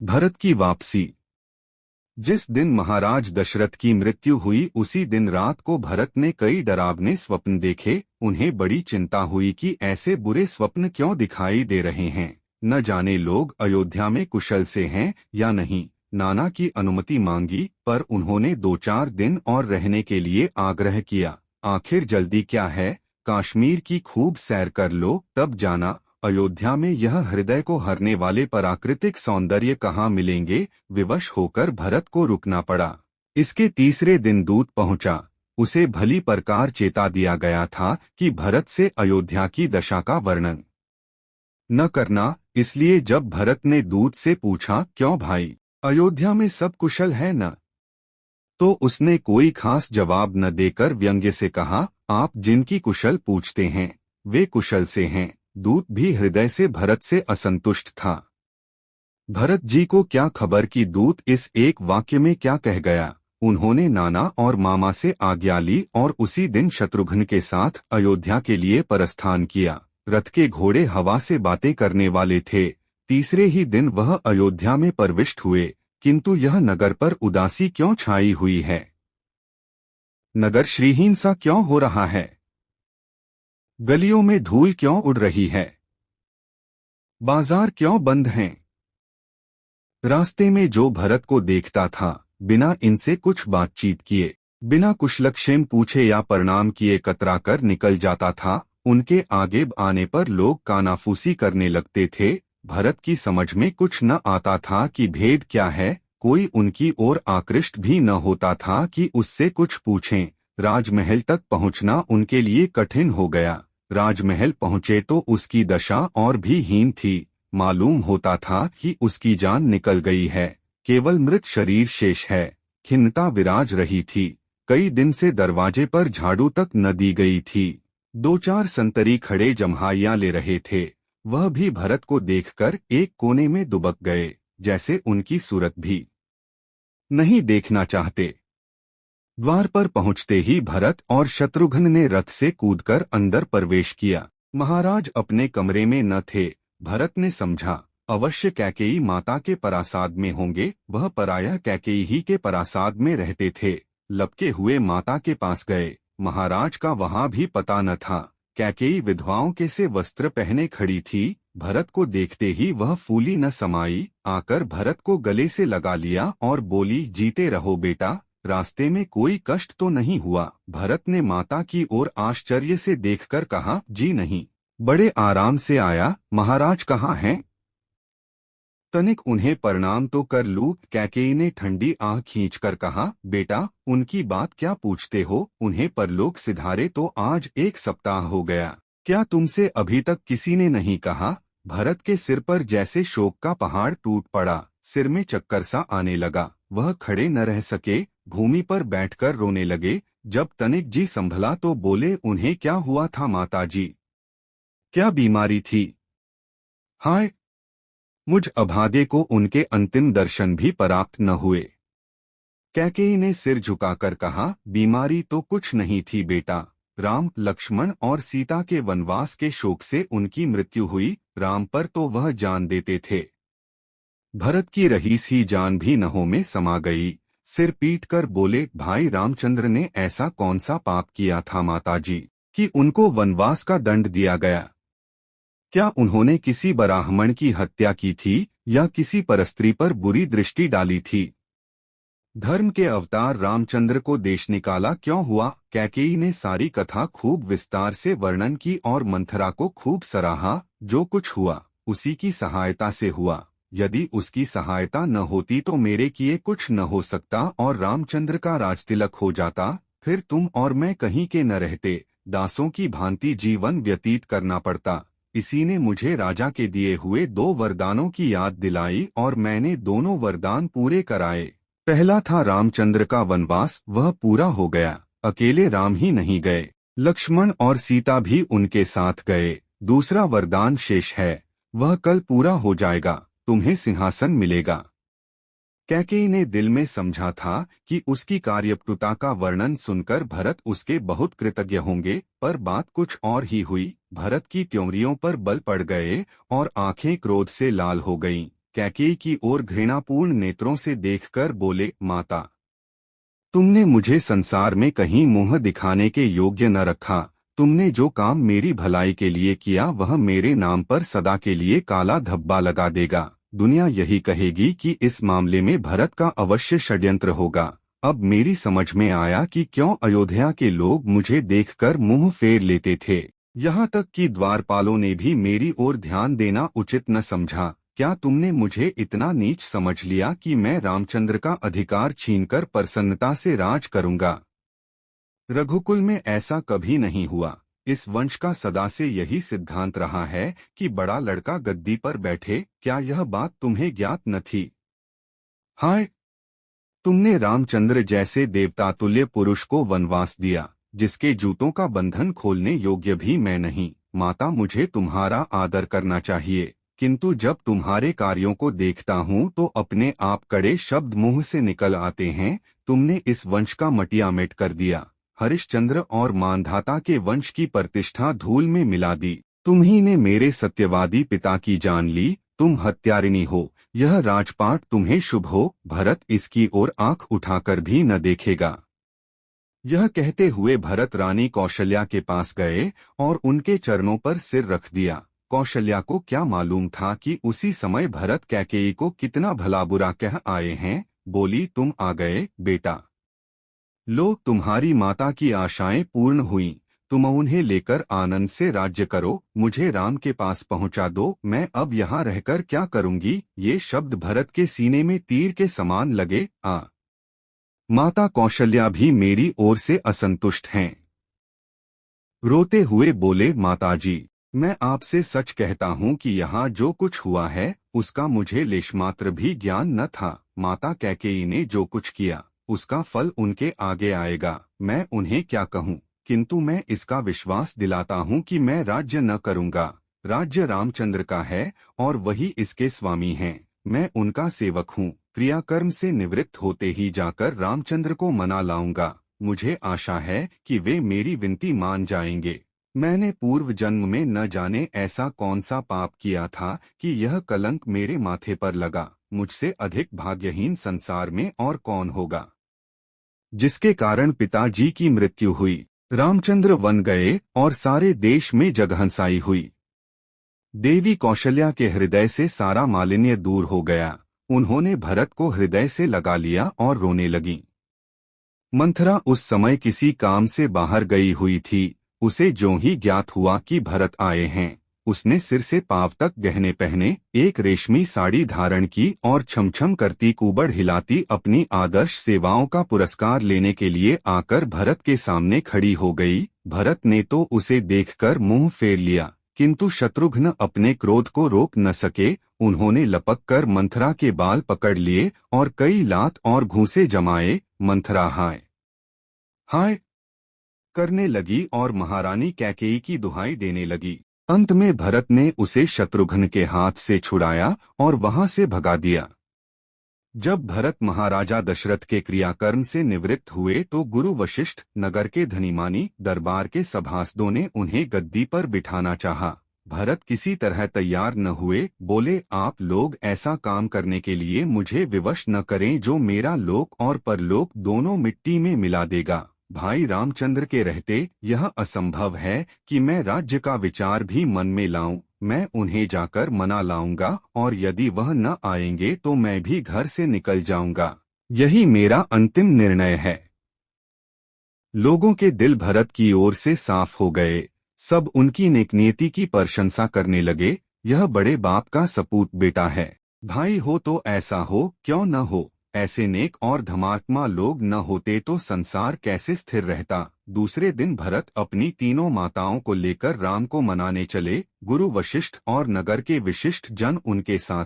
भरत की वापसी। जिस दिन महाराज दशरथ की मृत्यु हुई उसी दिन रात को भरत ने कई डरावने स्वप्न देखे। उन्हें बड़ी चिंता हुई कि ऐसे बुरे स्वप्न क्यों दिखाई दे रहे हैं। न जाने लोग अयोध्या में कुशल से हैं या नहीं। नाना की अनुमति मांगी पर उन्होंने 2-4 दिन और रहने के लिए आग्रह किया। आखिर जल्दी क्या है, कश्मीर की खूब सैर कर लो तब जाना। अयोध्या में यह हृदय को हरने वाले प्राकृतिक सौंदर्य कहाँ मिलेंगे। विवश होकर भरत को रुकना पड़ा। इसके तीसरे दिन दूत पहुंचा। उसे भली प्रकार चेता दिया गया था कि भरत से अयोध्या की दशा का वर्णन न करना। इसलिए जब भरत ने दूत से पूछा, क्यों भाई, अयोध्या में सब कुशल है न, तो उसने कोई खास जवाब न देकर व्यंग्य से कहा, आप जिनकी कुशल पूछते हैं वे कुशल से हैं। दूत भी हृदय से भरत से असंतुष्ट था। भरत जी को क्या खबर कि दूत इस एक वाक्य में क्या कह गया। उन्होंने नाना और मामा से आज्ञा ली और उसी दिन शत्रुघ्न के साथ अयोध्या के लिए प्रस्थान किया। रथ के घोड़े हवा से बातें करने वाले थे। तीसरे ही दिन वह अयोध्या में प्रविष्ट हुए। किंतु यह नगर पर उदासी क्यों छाई हुई है। नगर श्रीहीन सा क्यों हो रहा है। गलियों में धूल क्यों उड़ रही है। बाजार क्यों बंद हैं। रास्ते में जो भरत को देखता था बिना इनसे कुछ बातचीत किए, बिना कुशलक्षेम पूछे या प्रणाम किए कतराकर निकल जाता था। उनके आगे आने पर लोग कानाफूसी करने लगते थे। भरत की समझ में कुछ न आता था कि भेद क्या है। कोई उनकी ओर आकृष्ट भी न होता था कि उससे कुछ पूछें। राजमहल तक पहुंचना उनके लिए कठिन हो गया। राजमहल पहुंचे तो उसकी दशा और भी हीन थी। मालूम होता था कि उसकी जान निकल गई है, केवल मृत शरीर शेष है। खिन्नता विराज रही थी। कई दिन से दरवाजे पर झाड़ू तक न दी गई थी। 2-4 संतरी खड़े जम्हाइयां ले रहे थे। वह भी भरत को देखकर एक कोने में दुबक गए, जैसे उनकी सूरत भी नहीं देखना चाहते। द्वार पर पहुंचते ही भरत और शत्रुघ्न ने रथ से कूदकर अंदर प्रवेश किया। महाराज अपने कमरे में न थे। भरत ने समझा, अवश्य कैकेयी माता के परासाद में होंगे। वह प्रायः कैकेयी ही के परासाद में रहते थे। लपके हुए माता के पास गए। महाराज का वहां भी पता न था। कैकेयी विधवाओं के से वस्त्र पहने खड़ी थी। भरत को देखते ही वह फूली न समाई। आकर भरत को गले से लगा लिया और बोली, जीते रहो बेटा, रास्ते में कोई कष्ट तो नहीं हुआ। भरत ने माता की ओर आश्चर्य से देखकर कहा, जी नहीं, बड़े आराम से आया। महाराज कहाँ हैं। तनिक उन्हें प्रणाम तो कर लूं। कैकेयी ने ठंडी आह खींचकर कहा, बेटा उनकी बात क्या पूछते हो। उन्हें परलोक सिधारे तो आज 1 सप्ताह हो गया। क्या तुमसे अभी तक किसी ने नहीं कहा। भरत के सिर पर जैसे शोक का पहाड़ टूट पड़ा। सिर में चक्कर सा आने लगा। वह खड़े न रह सके, भूमि पर बैठकर रोने लगे। जब तनिक जी संभला तो बोले, उन्हें क्या हुआ था माताजी, क्या बीमारी थी। हाय, मुझ अभागे को उनके अंतिम दर्शन भी प्राप्त न हुए। कैकेयी ने सिर झुकाकर कहा, बीमारी तो कुछ नहीं थी बेटा। राम, लक्ष्मण और सीता के वनवास के शोक से उनकी मृत्यु हुई। राम पर तो वह जान देते थे। भरत की रहीस ही जान भी नहों में समा गई। सिर पीट कर बोले, भाई रामचंद्र ने ऐसा कौन सा पाप किया था माताजी कि उनको वनवास का दंड दिया गया। क्या उन्होंने किसी ब्राह्मण की हत्या की थी या किसी परस्त्री पर बुरी दृष्टि डाली थी। धर्म के अवतार रामचंद्र को देश निकाला क्यों हुआ। कैकेयी ने सारी कथा खूब विस्तार से वर्णन की और मंथरा को खूब सराहा। जो कुछ हुआ उसी की सहायता से हुआ। यदि उसकी सहायता न होती तो मेरे किए कुछ न हो सकता और रामचंद्र का राजतिलक हो जाता। फिर तुम और मैं कहीं के न रहते। दासों की भांति जीवन व्यतीत करना पड़ता। इसी ने मुझे राजा के दिए हुए 2 वरदानों की याद दिलाई और मैंने दोनों वरदान पूरे कराए। पहला था रामचंद्र का वनवास, वह पूरा हो गया। अकेले राम ही नहीं गए, लक्ष्मण और सीता भी उनके साथ गए। दूसरा वरदान शेष है, वह कल पूरा हो जाएगा, तुम्हें सिंहासन मिलेगा। कैकेयी ने दिल में समझा था कि उसकी कार्यपटुता का वर्णन सुनकर भरत उसके बहुत कृतज्ञ होंगे, पर बात कुछ और ही हुई। भरत की त्योरियों पर बल पड़ गए और आंखें क्रोध से लाल हो गईं। कैकेयी की ओर घृणापूर्ण नेत्रों से देखकर बोले, माता, तुमने मुझे संसार में कहीं मुंह दिखाने के योग्य न रखा। तुमने जो काम मेरी भलाई के लिए किया वह मेरे नाम पर सदा के लिए काला धब्बा लगा देगा। दुनिया यही कहेगी कि इस मामले में भरत का अवश्य षड्यंत्र होगा। अब मेरी समझ में आया कि क्यों अयोध्या के लोग मुझे देखकर मुंह फेर लेते थे। यहाँ तक कि द्वारपालों ने भी मेरी ओर ध्यान देना उचित न समझा। क्या तुमने मुझे इतना नीच समझ लिया कि मैं रामचंद्र का अधिकार छीनकर प्रसन्नता से राज करूंगा? रघुकुल में ऐसा कभी नहीं हुआ। इस वंश का सदा से यही सिद्धांत रहा है कि बड़ा लड़का गद्दी पर बैठे। क्या यह बात तुम्हें ज्ञात न थी? हाय, तुमने रामचंद्र जैसे देवतातुल्य पुरुष को वनवास दिया, जिसके जूतों का बंधन खोलने योग्य भी मैं नहीं। माता, मुझे तुम्हारा आदर करना चाहिए, किंतु जब तुम्हारे कार्यों को देखता हूँ तो अपने आप कड़े शब्द मुंह से निकल आते हैं। तुमने इस वंश का मटियामेट कर दिया। हरिश्चंद्र और मानधाता के वंश की प्रतिष्ठा धूल में मिला दी। तुम्ही ने मेरे सत्यवादी पिता की जान ली। तुम हत्यारिणी हो। यह राजपाट तुम्हें शुभ हो। भरत इसकी ओर आंख उठाकर भी न देखेगा। यह कहते हुए भरत रानी कौशल्या के पास गए और उनके चरणों पर सिर रख दिया। कौशल्या को क्या मालूम था कि उसी समय भरत कैकेयी को कितना भला बुरा कह आए हैं। बोली, तुम आ गए बेटा। लो, तुम्हारी माता की आशाएं पूर्ण हुईं। तुम उन्हें लेकर आनंद से राज्य करो। मुझे राम के पास पहुंचा दो। मैं अब यहाँ रहकर क्या करूंगी? ये शब्द भरत के सीने में तीर के समान लगे। माता कौशल्या भी मेरी ओर से असंतुष्ट हैं। रोते हुए बोले, माताजी, मैं आपसे सच कहता हूँ कि यहाँ जो कुछ हुआ है उसका मुझे लेशमात्र भी ज्ञान न था। माता कैकेयी ने जो कुछ किया उसका फल उनके आगे आएगा। मैं उन्हें क्या कहूँ, किंतु मैं इसका विश्वास दिलाता हूँ कि मैं राज्य न करूँगा। राज्य रामचंद्र का है और वही इसके स्वामी हैं। मैं उनका सेवक हूँ। क्रियाकर्म से निवृत्त होते ही जाकर रामचंद्र को मना लाऊंगा। मुझे आशा है कि वे मेरी विनती मान जाएंगे। मैंने पूर्व जन्म में न जाने ऐसा कौन सा पाप किया था कि यह कलंक मेरे माथे पर लगा। मुझसे अधिक भाग्यहीन संसार में और कौन होगा, जिसके कारण पिताजी की मृत्यु हुई। रामचंद्र वन गए और सारे देश में जगहंसाई हुई। देवी कौशल्या के हृदय से सारा मालिन्य दूर हो गया। उन्होंने भरत को हृदय से लगा लिया और रोने लगी। मंथरा उस समय किसी काम से बाहर गई हुई थी। उसे ज्यों ही ज्ञात हुआ कि भरत आए हैं, उसने सिर से पांव तक गहने पहने, एक रेशमी साड़ी धारण की और छमछम करती कुबड़ हिलाती अपनी आदर्श सेवाओं का पुरस्कार लेने के लिए आकर भरत के सामने खड़ी हो गई। भरत ने तो उसे देखकर मुंह फेर लिया, किंतु शत्रुघ्न अपने क्रोध को रोक न सके। उन्होंने लपक कर मंथरा के बाल पकड़ लिए और कई लात और घूंसे जमाए। मंथरा हाय हाय करने लगी और महारानी कैकेयी की दुहाई देने लगी। अंत में भरत ने उसे शत्रुघ्न के हाथ से छुड़ाया और वहां से भगा दिया। जब भरत महाराजा दशरथ के क्रियाकर्म से निवृत्त हुए तो गुरु वशिष्ठ, नगर के धनीमानी, दरबार के सभासदों ने उन्हें गद्दी पर बिठाना चाहा। भरत किसी तरह तैयार न हुए। बोले, आप लोग ऐसा काम करने के लिए मुझे विवश न करें जो मेरा लोक और परलोक दोनों मिट्टी में मिला देगा। भाई रामचंद्र के रहते यह असंभव है कि मैं राज्य का विचार भी मन में लाऊं। मैं उन्हें जाकर मना लाऊंगा और यदि वह न आएंगे तो मैं भी घर से निकल जाऊंगा। यही मेरा अंतिम निर्णय है। लोगों के दिल भरत की ओर से साफ हो गए। सब उनकी नेकनीति की प्रशंसा करने लगे। यह बड़े बाप का सपूत बेटा है। भाई हो तो ऐसा हो, क्यों न हो। ऐसे नेक और धर्मात्मा लोग न होते तो संसार कैसे स्थिर रहता। दूसरे दिन भरत अपनी तीनों माताओं को लेकर राम को मनाने चले। गुरु वशिष्ठ और नगर के विशिष्ट जन उनके साथ